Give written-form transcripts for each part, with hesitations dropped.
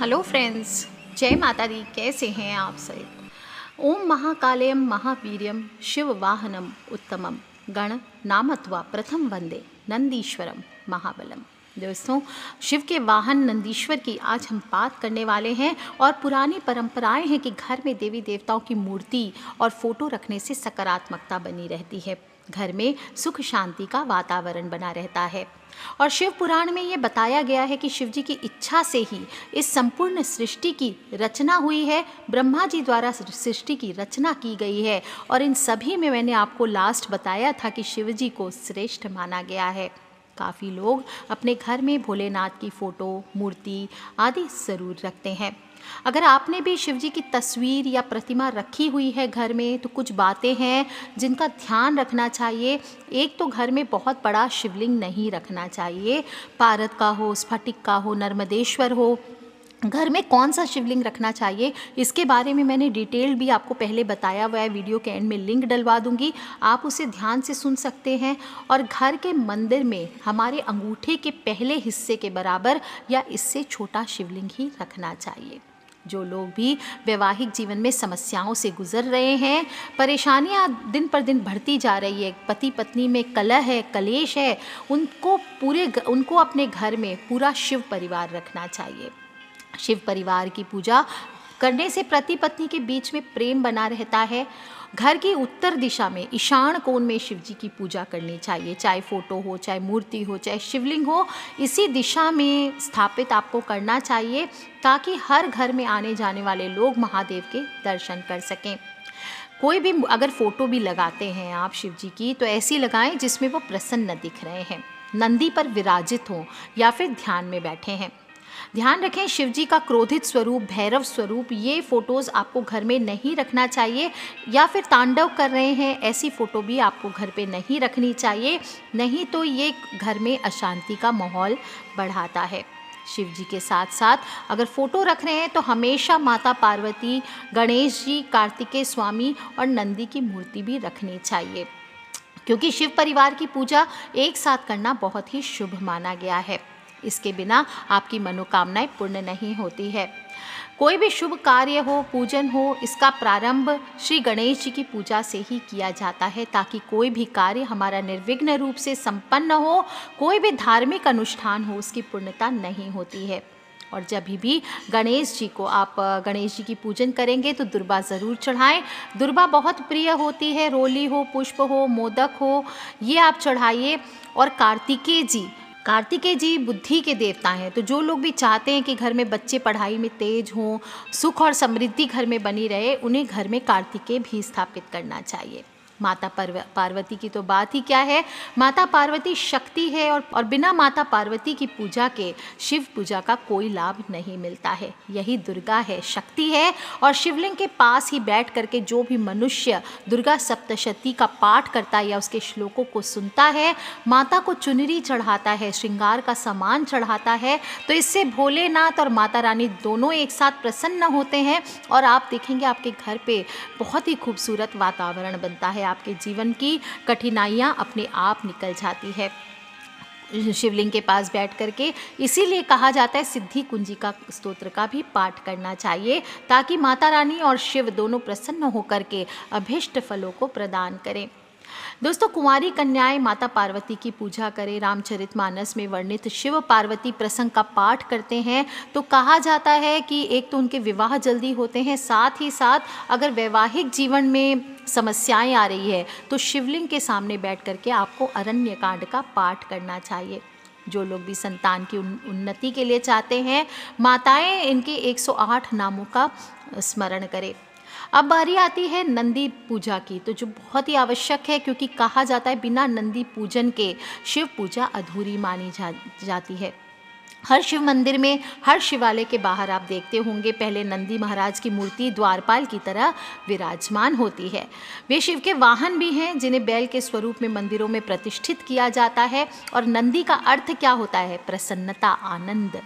Hello friends, जय माता दी। कैसे हैं आप सब? ओम महाकालेयम महावीर्यम शिव वाहनम उत्तमम गण नामत्वा प्रथम वंदे नंदीश्वरम महाबलम। दोस्तों, शिव के वाहन नंदीश्वर की आज हम बात करने वाले हैं। और पुरानी परंपराएं हैं कि घर में देवी देवताओं की मूर्ति और फोटो रखने से सकारात्मकता बनी रहती है, घर में सुख शांति का वातावरण बना रहता है। और शिव पुराण में ये बताया गया है कि शिव जी की इच्छा से ही इस संपूर्ण सृष्टि की रचना हुई है। ब्रह्मा जी द्वारा सृष्टि की रचना की गई है और इन सभी में मैंने आपको लास्ट बताया था कि शिव जी को श्रेष्ठ माना गया है। काफ़ी लोग अपने घर में भोलेनाथ की फ़ोटो, मूर्ति आदि ज़रूर रखते हैं। अगर आपने भी शिव जी की तस्वीर या प्रतिमा रखी हुई है घर में, तो कुछ बातें हैं जिनका ध्यान रखना चाहिए। एक तो घर में बहुत बड़ा शिवलिंग नहीं रखना चाहिए, पारद का हो, स्फटिक का हो, नर्मदेश्वर हो। घर में कौन सा शिवलिंग रखना चाहिए इसके बारे में मैंने डिटेल भी आपको पहले बताया हुआ है। वीडियो के एंड में लिंक डलवा दूंगी, आप उसे ध्यान से सुन सकते हैं। और घर के मंदिर में हमारे अंगूठे के पहले हिस्से के बराबर या इससे छोटा शिवलिंग ही रखना चाहिए। जो लोग भी वैवाहिक जीवन में समस्याओं से गुजर रहे हैं, परेशानियां दिन पर दिन बढ़ती जा रही है, पति पत्नी में कलह है, कलेश है, उनको अपने घर में पूरा शिव परिवार रखना चाहिए। शिव परिवार की पूजा करने से पति पत्नी के बीच में प्रेम बना रहता है। घर की उत्तर दिशा में ईशान कोण में शिव जी की पूजा करनी चाहिए, चाहे फोटो हो, चाहे मूर्ति हो, चाहे शिवलिंग हो, इसी दिशा में स्थापित आपको करना चाहिए ताकि हर घर में आने जाने वाले लोग महादेव के दर्शन कर सकें। कोई भी अगर फोटो भी लगाते हैं आप शिव जी की, तो ऐसी लगाएं जिसमें वो प्रसन्न दिख रहे हैं, नंदी पर विराजित हों या फिर ध्यान में बैठे हैं। ध्यान रखें, शिव जी का क्रोधित स्वरूप, भैरव स्वरूप, ये फ़ोटोज़ आपको घर में नहीं रखना चाहिए। या फिर तांडव कर रहे हैं, ऐसी फ़ोटो भी आपको घर पे नहीं रखनी चाहिए, नहीं तो ये घर में अशांति का माहौल बढ़ाता है। शिव जी के साथ साथ अगर फ़ोटो रख रहे हैं तो हमेशा माता पार्वती, गणेश जी, कार्तिकेय स्वामी और नंदी की मूर्ति भी रखनी चाहिए, क्योंकि शिव परिवार की पूजा एक साथ करना बहुत ही शुभ माना गया है। इसके बिना आपकी मनोकामनाएं पूर्ण नहीं होती है। कोई भी शुभ कार्य हो, पूजन हो, इसका प्रारंभ श्री गणेश जी की पूजा से ही किया जाता है, ताकि कोई भी कार्य हमारा निर्विघ्न रूप से संपन्न हो। कोई भी धार्मिक अनुष्ठान हो, उसकी पूर्णता नहीं होती है। और जब भी गणेश जी को आप गणेश जी की पूजन करेंगे तो दुर्बा ज़रूर चढ़ाएं। दुर्बा बहुत प्रिय होती है, रोली हो, पुष्प हो, मोदक हो, ये आप चढ़ाइए। और कार्तिकेय जी बुद्धि के देवता हैं, तो जो लोग भी चाहते हैं कि घर में बच्चे पढ़ाई में तेज हों, सुख और समृद्धि घर में बनी रहे, उन्हें घर में कार्तिकेय भी स्थापित करना चाहिए। माता पार्वती की तो बात ही क्या है। माता पार्वती शक्ति है और बिना माता पार्वती की पूजा के शिव पूजा का कोई लाभ नहीं मिलता है। यही दुर्गा है, शक्ति है। और शिवलिंग के पास ही बैठ करके जो भी मनुष्य दुर्गा सप्तशती का पाठ करता है या उसके श्लोकों को सुनता है, माता को चुनरी चढ़ाता है, श्रृंगार का सामान चढ़ाता है, तो इससे भोलेनाथ और माता रानी दोनों एक साथ प्रसन्न होते हैं। और आप देखेंगे आपके घर पे बहुत ही खूबसूरत वातावरण बनता है, आपके जीवन की कठिनाइयाँ अपने आप निकल जाती है शिवलिंग के पास बैठ करके। इसीलिए कहा जाता है सिद्धि कुंजिका स्तोत्र का भी पाठ करना चाहिए, ताकि माता रानी और शिव दोनों प्रसन्न होकर के अभीष्ट फलों को प्रदान करें। दोस्तों, कुंवारी कन्याएं माता पार्वती की पूजा करें, रामचरितमानस में वर्णित शिव पार्वती प्रसंग का पाठ करते हैं, तो कहा जाता है कि एक तो उनके विवाह जल्दी होते हैं, साथ ही साथ अगर वैवाहिक जीवन में समस्याएं आ रही है तो शिवलिंग के सामने बैठ करके आपको अरण्य कांड का पाठ करना चाहिए। जो लोग भी संतान की उन्नति के लिए चाहते हैं, माताएं इनके 108 नामों का स्मरण करें। अब बारी आती है नंदी पूजा की, तो जो बहुत ही आवश्यक है, क्योंकि कहा जाता है बिना नंदी पूजन के शिव पूजा अधूरी मानी जाती है। हर शिव मंदिर में, हर शिवालय के बाहर आप देखते होंगे पहले नंदी महाराज की मूर्ति द्वारपाल की तरह विराजमान होती है। वे शिव के वाहन भी हैं, जिन्हें बैल के स्वरूप में मंदिरों में प्रतिष्ठित किया जाता है। और नंदी का अर्थ क्या होता है? प्रसन्नता, आनंद।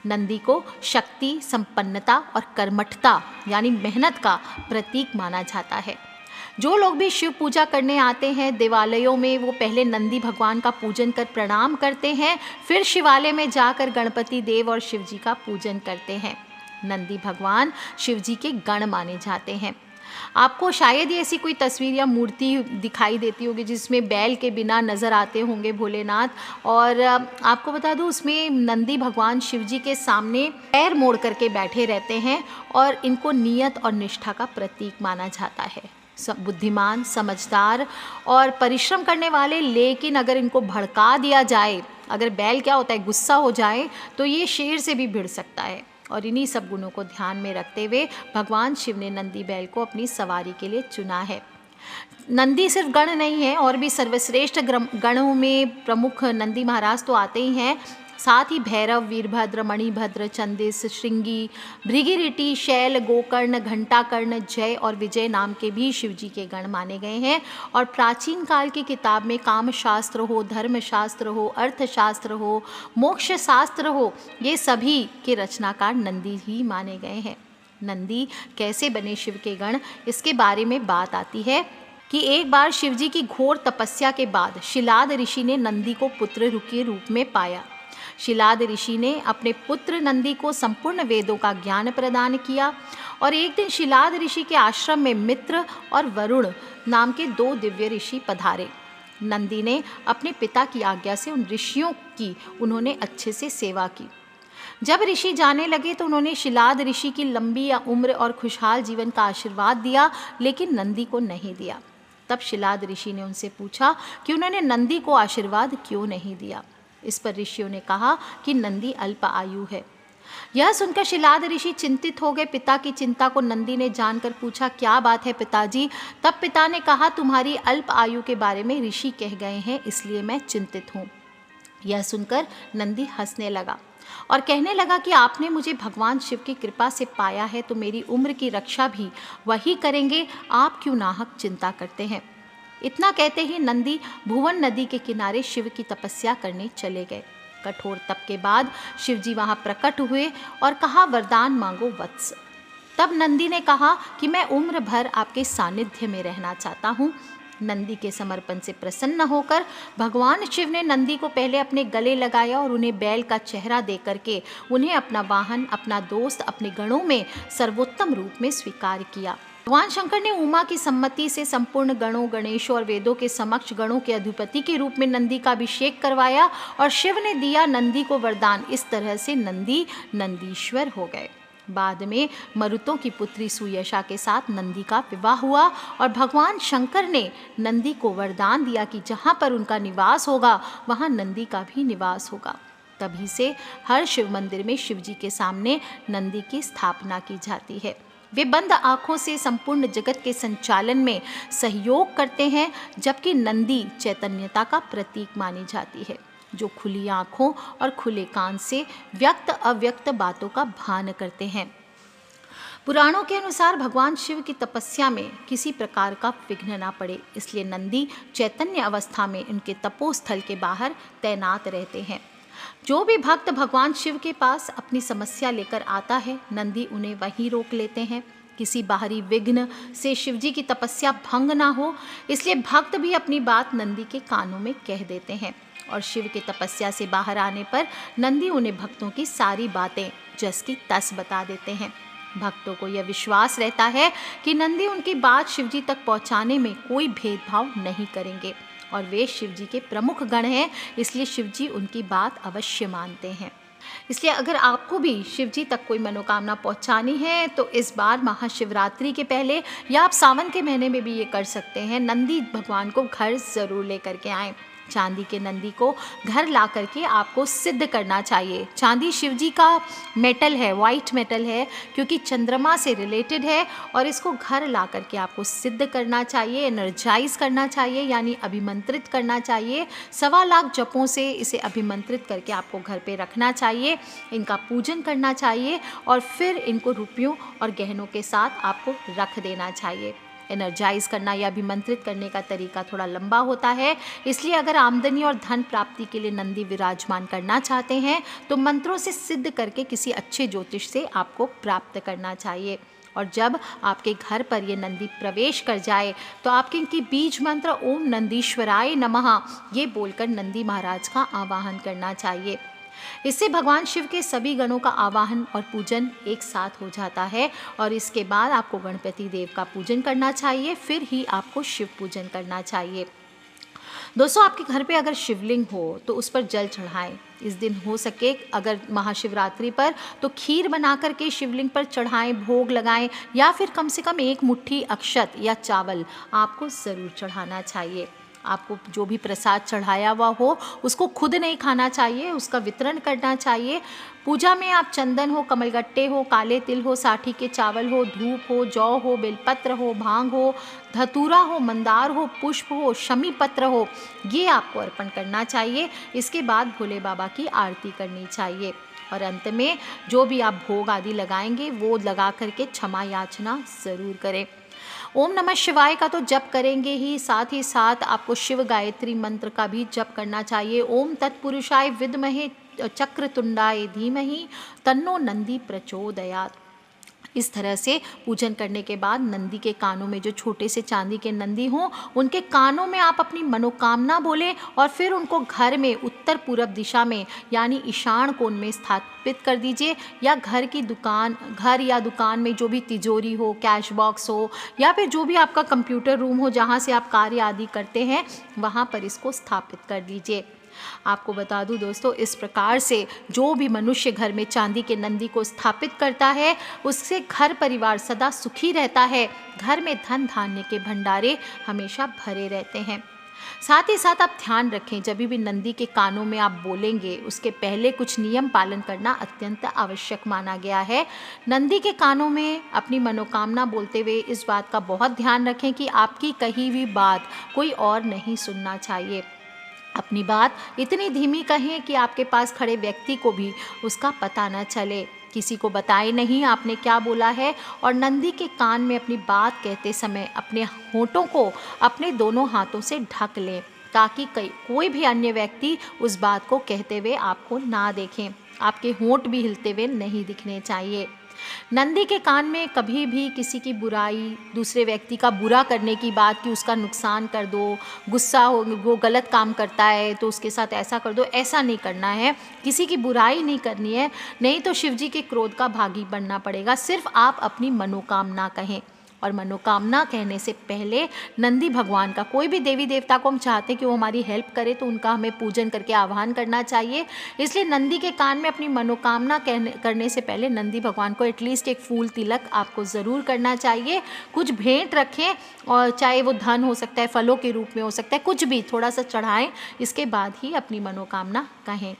नंदी को शक्ति, संपन्नता और कर्मठता यानी मेहनत का प्रतीक माना जाता है। जो लोग भी शिव पूजा करने आते हैं देवालयों में, वो पहले नंदी भगवान का पूजन कर प्रणाम करते हैं, फिर शिवालय में जाकर गणपति देव और शिव जी का पूजन करते हैं। नंदी भगवान शिव जी के गण माने जाते हैं। आपको शायद ही ऐसी कोई तस्वीर या मूर्ति दिखाई देती होगी जिसमें बैल के बिना नज़र आते होंगे भोलेनाथ। और आपको बता दूं, उसमें नंदी भगवान शिव जी के सामने पैर मोड़ करके बैठे रहते हैं और इनको नियत और निष्ठा का प्रतीक माना जाता है। बुद्धिमान, समझदार और परिश्रम करने वाले, लेकिन अगर इनको भड़का दिया जाए, अगर बैल क्या होता है गुस्सा हो जाए, तो ये शेर से भी भिड़ सकता है। और इन्हीं सब गुणों को ध्यान में रखते हुए भगवान शिव ने नंदी बैल को अपनी सवारी के लिए चुना है। नंदी सिर्फ गण नहीं है, और भी सर्वश्रेष्ठ गणों में प्रमुख नंदी महाराज तो आते ही हैं। साथ ही भैरव, वीरभद्र, मणिभद्र, चंदिस, श्रृंगी, भृगिरिटी, शैल, गोकर्ण, घंटाकर्ण, जय और विजय नाम के भी शिव जी के गण माने गए हैं। और प्राचीन काल की किताब में काम शास्त्र हो, धर्म शास्त्र हो, अर्थशास्त्र हो, मोक्ष शास्त्र हो, ये सभी के रचनाकार नंदी ही माने गए हैं। नंदी कैसे बने शिव के गण, इसके बारे में बात आती है कि एक बार शिव जी की घोर तपस्या के बाद शिलाद ऋषि ने नंदी को पुत्र के रूप में पाया। शिलाद ऋषि ने अपने पुत्र नंदी को संपूर्ण वेदों का ज्ञान प्रदान किया। और एक दिन शिलाद ऋषि के आश्रम में मित्र और वरुण नाम के 2 दिव्य ऋषि पधारे। नंदी ने अपने पिता की आज्ञा से उन ऋषियों की उन्होंने अच्छे से सेवा की। जब ऋषि जाने लगे तो उन्होंने शिलाद ऋषि की लंबी उम्र और खुशहाल जीवन का आशीर्वाद दिया, लेकिन नंदी को नहीं दिया। तब शिलाद ऋषि ने उनसे पूछा कि उन्होंने नंदी को आशीर्वाद क्यों नहीं दिया। इस पर ऋषियों ने कहा कि नंदी अल्प आयु है। यह सुनकर शिलाद ऋषि चिंतित हो गए। पिता की चिंता को नंदी ने जानकर पूछा, क्या बात है पिताजी? तब पिता ने कहा, तुम्हारी अल्प आयु के बारे में ऋषि कह गए हैं, इसलिए मैं चिंतित हूँ। यह सुनकर नंदी हंसने लगा और कहने लगा कि आपने मुझे भगवान शिव की कृपा से पाया है, तो मेरी उम्र की रक्षा भी वही करेंगे। आप क्यों नाहक चिंता करते हैं? इतना कहते ही नंदी भुवन नदी के किनारे शिव की तपस्या करने चले गए। कठोर तप के बाद शिव जी वहाँ प्रकट हुए और कहा, वरदान मांगो वत्स। तब नंदी ने कहा कि मैं उम्र भर आपके सानिध्य में रहना चाहता हूँ। नंदी के समर्पण से प्रसन्न होकर भगवान शिव ने नंदी को पहले अपने गले लगाया और उन्हें बैल का चेहरा दे करके उन्हें अपना वाहन, अपना दोस्त, अपने गणों में सर्वोत्तम रूप में स्वीकार किया। भगवान शंकर ने उमा की सम्मति से संपूर्ण गणों, गणेशों और वेदों के समक्ष गणों के अधिपति के रूप में नंदी का अभिषेक करवाया और शिव ने दिया नंदी को वरदान। इस तरह से नंदी नंदीश्वर हो गए। बाद में मरुतों की पुत्री सुयशा के साथ नंदी का विवाह हुआ और भगवान शंकर ने नंदी को वरदान दिया कि जहाँ पर उनका निवास होगा वहाँ नंदी का भी निवास होगा। तभी से हर शिव मंदिर में शिव जी के सामने नंदी की स्थापना की जाती है। वे बंद आँखों से संपूर्ण जगत के संचालन में सहयोग करते हैं, जबकि नंदी चैतन्यता का प्रतीक मानी जाती है, जो खुली आँखों और खुले कान से व्यक्त अव्यक्त बातों का भान करते हैं। पुराणों के अनुसार भगवान शिव की तपस्या में किसी प्रकार का विघ्न न पड़े, इसलिए नंदी चैतन्य अवस्था में उनके तपोस्थल के बाहर तैनात रहते हैं। जो भी भक्त भगवान शिव के पास अपनी समस्या लेकर आता है, नंदी उन्हें वहीं रोक लेते हैं। किसी बाहरी विघ्न से शिव जी की तपस्या भंग ना हो, इसलिए भक्त भी अपनी बात नंदी के कानों में कह देते हैं और शिव की तपस्या से बाहर आने पर नंदी उन्हें भक्तों की सारी बातें जस की तस बता देते हैं। भक्तों को यह विश्वास रहता है कि नंदी उनकी बात शिव जी तक पहुंचाने में कोई भेदभाव नहीं करेंगे और वे शिव जी के प्रमुख गण हैं, इसलिए शिव जी उनकी बात अवश्य मानते हैं। इसलिए अगर आपको भी शिव जी तक कोई मनोकामना पहुंचानी है तो इस बार महाशिवरात्रि के पहले या आप सावन के महीने में भी ये कर सकते हैं। नंदी भगवान को घर ज़रूर लेकर के आएँ। चांदी के नंदी को घर ला करके आपको सिद्ध करना चाहिए। चांदी शिव जी का मेटल है, वाइट मेटल है, क्योंकि चंद्रमा से रिलेटेड है और इसको घर ला करके आपको सिद्ध करना चाहिए, एनर्जाइज करना चाहिए, यानी अभिमंत्रित करना चाहिए। 1.25 लाख जपों से इसे अभिमंत्रित करके आपको घर पे रखना चाहिए, इनका पूजन करना चाहिए और फिर इनको रुपयों और गहनों के साथ आपको रख देना चाहिए। एनर्जाइज करना या अभिमंत्रित करने का तरीका थोड़ा लंबा होता है, इसलिए अगर आमदनी और धन प्राप्ति के लिए नंदी विराजमान करना चाहते हैं तो मंत्रों से सिद्ध करके किसी अच्छे ज्योतिष से आपको प्राप्त करना चाहिए। और जब आपके घर पर ये नंदी प्रवेश कर जाए तो आपके इनकी बीज मंत्र ओम नंदीश्वराय नमः ये बोलकर नंदी महाराज का आवाहन करना चाहिए। इससे भगवान शिव के सभी गणों का आवाहन और पूजन एक साथ हो जाता है और इसके बाद आपको गणपति देव का पूजन करना चाहिए, फिर ही आपको शिव पूजन करना चाहिए। दोस्तों, आपके घर पे अगर शिवलिंग हो तो उस पर जल चढ़ाएं। इस दिन हो सके अगर महाशिवरात्रि पर तो खीर बना करके शिवलिंग पर चढ़ाएं, भोग लगाएं, या फिर कम से कम एक मुट्ठी अक्षत या चावल आपको ज़रूर चढ़ाना चाहिए। आपको जो भी प्रसाद चढ़ाया हुआ हो उसको खुद नहीं खाना चाहिए, उसका वितरण करना चाहिए। पूजा में आप चंदन हो, कमलगट्टे हो, काले तिल हो, साठी के चावल हो, धूप हो, जौ हो, बेलपत्र हो, भांग हो, धतूरा हो, मंदार हो, पुष्प हो, शमी पत्र हो, ये आपको अर्पण करना चाहिए। इसके बाद भोले बाबा की आरती करनी चाहिए और अंत में जो भी आप भोग आदि लगाएंगे वो लगा करके क्षमा याचना ज़रूर करें। ओम नमः शिवाय का तो जप करेंगे ही, साथ ही साथ आपको शिव गायत्री मंत्र का भी जप करना चाहिए। ओम तत्पुरुषाय विद्महे चक्रतुंडाय धीमहि तन्नो नंदी प्रचोदयात्। इस तरह से पूजन करने के बाद नंदी के कानों में, जो छोटे से चांदी के नंदी हों, उनके कानों में आप अपनी मनोकामना बोलें और फिर उनको घर में उत्तर पूर्व दिशा में यानी ईशान कोण में स्थापित कर दीजिए, या घर या दुकान में जो भी तिजोरी हो, कैश बॉक्स हो, या फिर जो भी आपका कंप्यूटर रूम हो जहाँ से आप कार्य आदि करते हैं वहाँ पर इसको स्थापित कर दीजिए। आपको बता दूं दोस्तों, इस प्रकार से जो भी मनुष्य घर में चांदी के नंदी को स्थापित करता है उससे घर परिवार सदा सुखी रहता है, घर में धन धान्य के भंडारे हमेशा भरे रहते हैं। साथ ही साथ आप ध्यान रखें, जब भी नंदी के कानों में आप बोलेंगे उसके पहले कुछ नियम पालन करना अत्यंत आवश्यक माना गया है। नंदी के कानों में अपनी मनोकामना बोलते हुए इस बात का बहुत ध्यान रखें कि आपकी कही हुई बात कोई और नहीं सुनना चाहिए। अपनी बात इतनी धीमी कहें कि आपके पास खड़े व्यक्ति को भी उसका पता न चले, किसी को बताए नहीं आपने क्या बोला है। और नंदी के कान में अपनी बात कहते समय अपने होठों को अपने दोनों हाथों से ढक लें ताकि कोई भी अन्य व्यक्ति उस बात को कहते हुए आपको ना देखें। आपके होंठ भी हिलते हुए नहीं दिखने चाहिए। नंदी के कान में कभी भी किसी की बुराई, दूसरे व्यक्ति का बुरा करने की बात कि उसका नुकसान कर दो, गुस्सा हो, वो गलत काम करता है तो उसके साथ ऐसा कर दो, ऐसा नहीं करना है। किसी की बुराई नहीं करनी है, नहीं तो शिव जी के क्रोध का भागी बनना पड़ेगा। सिर्फ आप अपनी मनोकामना कहें, और मनोकामना कहने से पहले नंदी भगवान का, कोई भी देवी देवता को हम चाहते हैं कि वो हमारी हेल्प करे तो उनका हमें पूजन करके आह्वान करना चाहिए। इसलिए नंदी के कान में अपनी मनोकामना करने से पहले नंदी भगवान को एटलीस्ट एक फूल तिलक आपको ज़रूर करना चाहिए। कुछ भेंट रखें, और चाहे वो धन हो सकता है, फलों के रूप में हो सकता है, कुछ भी थोड़ा सा चढ़ाएं। इसके बाद ही अपनी मनोकामना कहें।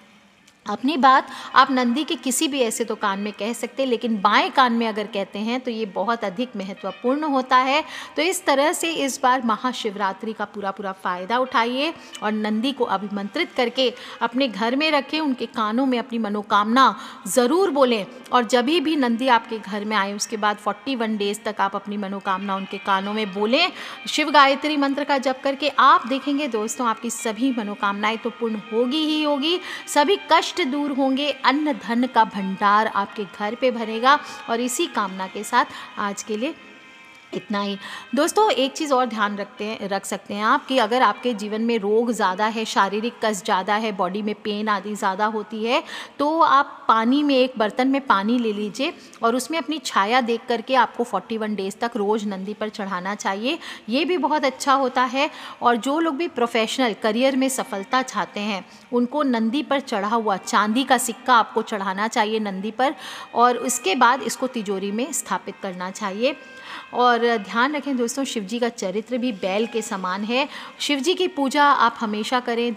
अपनी बात आप नंदी के किसी भी ऐसे तो कान में कह सकते हैं, लेकिन बाएं कान में अगर कहते हैं तो ये बहुत अधिक महत्वपूर्ण होता है। तो इस तरह से इस बार महाशिवरात्रि का पूरा फ़ायदा उठाइए और नंदी को अभिमंत्रित करके अपने घर में रखें, उनके कानों में अपनी मनोकामना ज़रूर बोलें। और जब भी नंदी आपके घर में आए उसके बाद 41 डेज़ तक आप अपनी मनोकामना उनके कानों में बोलें, शिव गायत्री मंत्र का जप करके। आप देखेंगे दोस्तों, आपकी सभी मनोकामनाएं तो पूर्ण होगी ही होगी, सभी कष्ट दूर होंगे, अन्न धन का भंडार आपके घर पे भरेगा। और इसी कामना के साथ आज के लिए इतना ही। दोस्तों, एक चीज़ और ध्यान रख सकते हैं आप कि अगर आपके जीवन में रोग ज़्यादा है, शारीरिक कष्ट ज़्यादा है, बॉडी में पेन आदि ज़्यादा होती है, तो आप पानी में, एक बर्तन में पानी ले लीजिए और उसमें अपनी छाया देख करके आपको 41 डेज़ तक रोज़ नंदी पर चढ़ाना चाहिए। ये भी बहुत अच्छा होता है। और जो लोग भी प्रोफेशनल करियर में सफलता चाहते हैं उनको नंदी पर चढ़ा हुआ चांदी का सिक्का आपको चढ़ाना चाहिए नंदी पर, और उसके बाद इसको तिजोरी में स्थापित करना चाहिए। और ध्यान रखें दोस्तों, शिवजी का चरित्र भी बैल के समान है। शिवजी की पूजा आप हमेशा करें,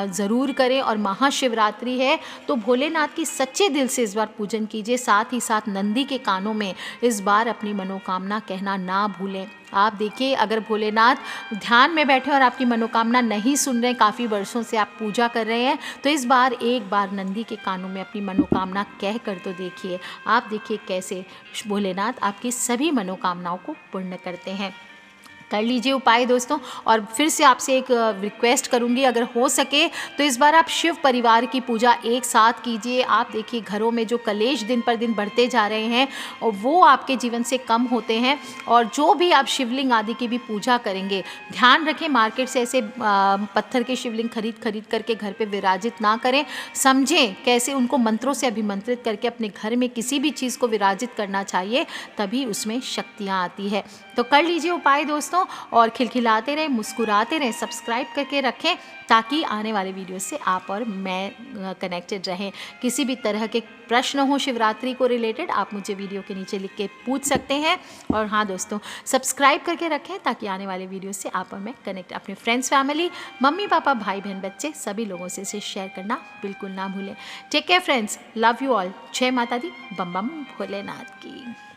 ज़रूर करें। और महाशिवरात्रि है तो भोलेनाथ की सच्चे दिल से इस बार पूजन कीजिए। साथ ही साथ नंदी के कानों में इस बार अपनी मनोकामना कहना ना भूलें। आप देखिए, अगर भोलेनाथ ध्यान में बैठे और आपकी मनोकामना नहीं सुन रहे, काफ़ी वर्षों से आप पूजा कर रहे हैं, तो इस बार एक बार नंदी के कानों में अपनी मनोकामना कह कर तो देखिए। आप देखिए कैसे भोलेनाथ आपकी सभी मनोकामनाओं को पूर्ण करते हैं। कर लीजिए उपाय दोस्तों। और फिर से आपसे एक रिक्वेस्ट करूंगी, अगर हो सके तो इस बार आप शिव परिवार की पूजा एक साथ कीजिए। आप देखिए घरों में जो कलेश दिन पर दिन बढ़ते जा रहे हैं और वो आपके जीवन से कम होते हैं। और जो भी आप शिवलिंग आदि की भी पूजा करेंगे, ध्यान रखें मार्केट से ऐसे पत्थर के शिवलिंग खरीद करके घर पे विराजित ना करें। समझें कैसे उनको मंत्रों से अभिमंत्रित करके अपने घर में किसी भी चीज़ को विराजित करना चाहिए, तभी उसमें शक्तियाँ आती है। तो कर लीजिए उपाय दोस्तों, और खिलखिलाते रहें, मुस्कुराते रहें, सब्सक्राइब करके रखें ताकि आने वाले वीडियो से आप और मैं कनेक्टेड रहें। किसी भी तरह के प्रश्न हो शिवरात्रि को रिलेटेड, आप मुझे वीडियो के नीचे लिख के पूछ सकते हैं। और हाँ दोस्तों, सब्सक्राइब करके रखें ताकि आने वाले वीडियो से आप और मैं कनेक्ट, अपने फ्रेंड्स, फैमिली, मम्मी पापा, भाई बहन, बच्चे सभी लोगों से इसे शेयर करना बिल्कुल ना भूलें। Take care friends, love you all. जय माता दी, बम बम भोलेनाथ की।